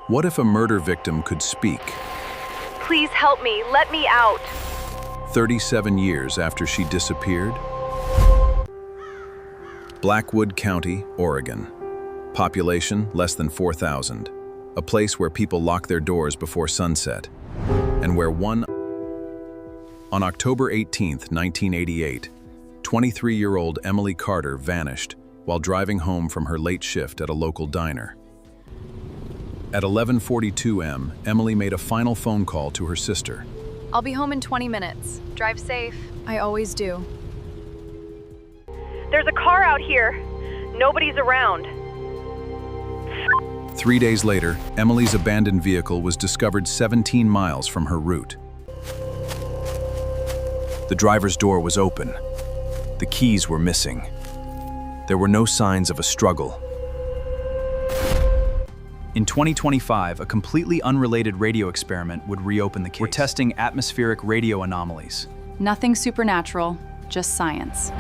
What if a murder victim could speak? Please help me. Let me out. 37 years after she disappeared? Blackwood County, Oregon. Population less than 4,000. A place where people lock their doors before sunset. And where on October 18, 1988, 23-year-old Emily Carter vanished while driving home from her late shift at a local diner. At 11:42 a.m., Emily made a final phone call to her sister. I'll be home in 20 minutes. Drive safe. I always do. There's a car out here. Nobody's around. 3 days later, Emily's abandoned vehicle was discovered 17 miles from her route. The driver's door was open. The keys were missing. There were no signs of a struggle. In 2025, a completely unrelated radio experiment would reopen the case. We're testing atmospheric radio anomalies. Nothing supernatural, just science.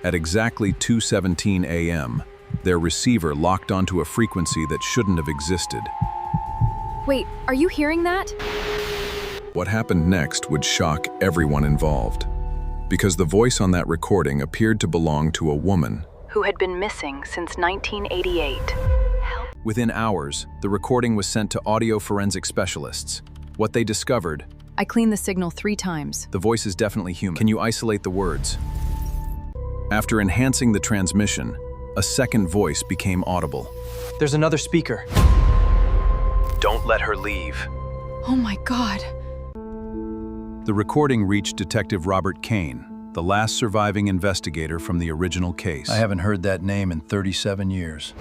At exactly 2:17 a.m., their receiver locked onto a frequency that shouldn't have existed. Wait, are you hearing that? What happened next would shock everyone involved, because the voice on that recording appeared to belong to a woman Who had been missing since 1988. Within hours, the recording was sent to audio forensic specialists. What they discovered: I cleaned the signal 3 times. the voice is definitely human. Can you isolate the words? After enhancing the transmission, a second voice became audible. There's another speaker. Don't let her leave. Oh my God. The recording reached Detective Robert Kane, the last surviving investigator from the original case. I haven't heard that name in 37 years.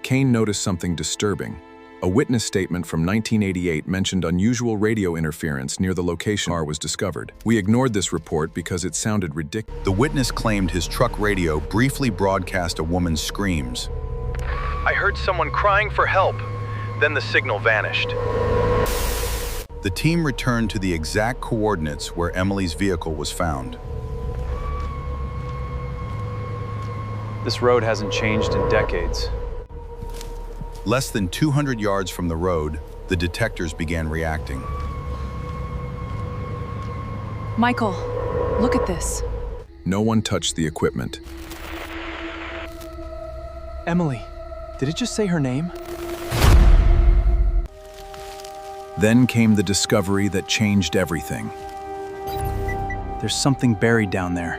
Kane noticed something disturbing. A witness statement from 1988 mentioned unusual radio interference near the location car was discovered. We ignored this report because it sounded ridiculous. The witness claimed his truck radio briefly broadcast a woman's screams. I heard someone crying for help. Then the signal vanished. The team returned to the exact coordinates where Emily's vehicle was found. This road hasn't changed in decades. Less than 200 yards from the road, the detectors began reacting. Michael, look at this. No one touched the equipment. Emily, did it just say her name? Then came the discovery that changed everything. There's something buried down there.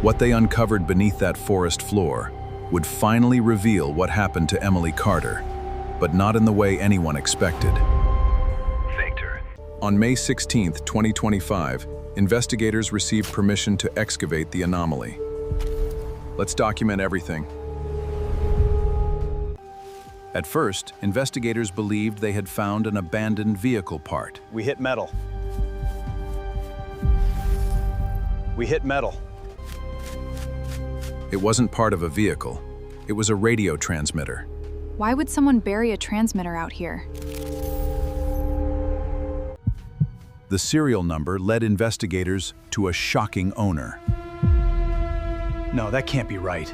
What they uncovered beneath that forest floor would finally reveal what happened to Emily Carter, but not in the way anyone expected. Victor. On May 16, 2025, investigators received permission to excavate the anomaly. Let's document everything. At first, investigators believed they had found an abandoned vehicle part. We hit metal. We hit metal. It wasn't part of a vehicle. It was a radio transmitter. Why would someone bury a transmitter out here? The serial number led investigators to a shocking owner. No, that can't be right.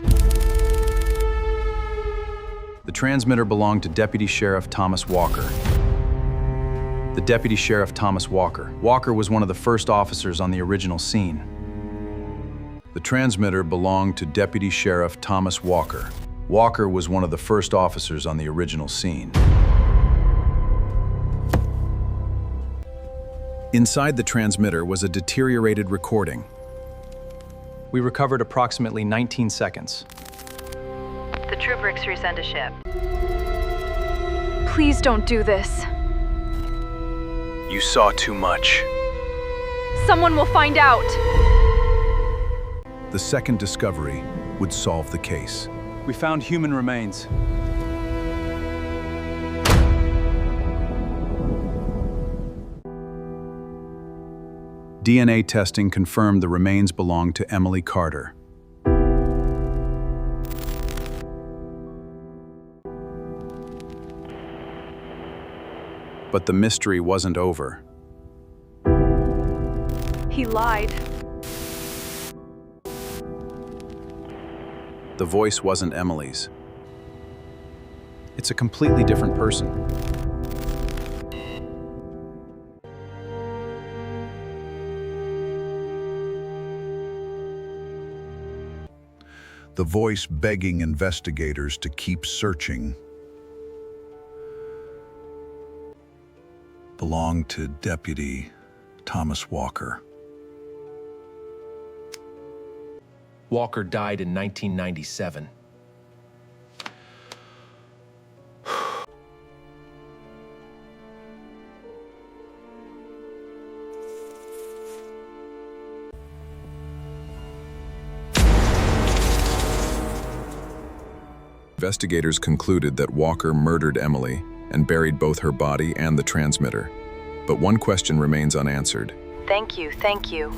The transmitter belonged to Deputy Sheriff Thomas Walker. The Deputy Sheriff Thomas Walker. Walker was one of the first officers on the original scene. The transmitter belonged to Deputy Sheriff Thomas Walker. Walker was one of the first officers on the original scene. Inside the transmitter was a deteriorated recording. We recovered approximately 19 seconds. The troopers resend a ship. Please don't do this. You saw too much. Someone will find out. The second discovery would solve the case. We found human remains. DNA testing confirmed the remains belonged to Emily Carter. But the mystery wasn't over. He lied. The voice wasn't Emily's. It's a completely different person. The voice begging investigators to keep searching belonged to Deputy Thomas Walker. Walker died in 1997. Investigators concluded that Walker murdered Emily and buried both her body and the transmitter. But one question remains unanswered. Thank you, thank you.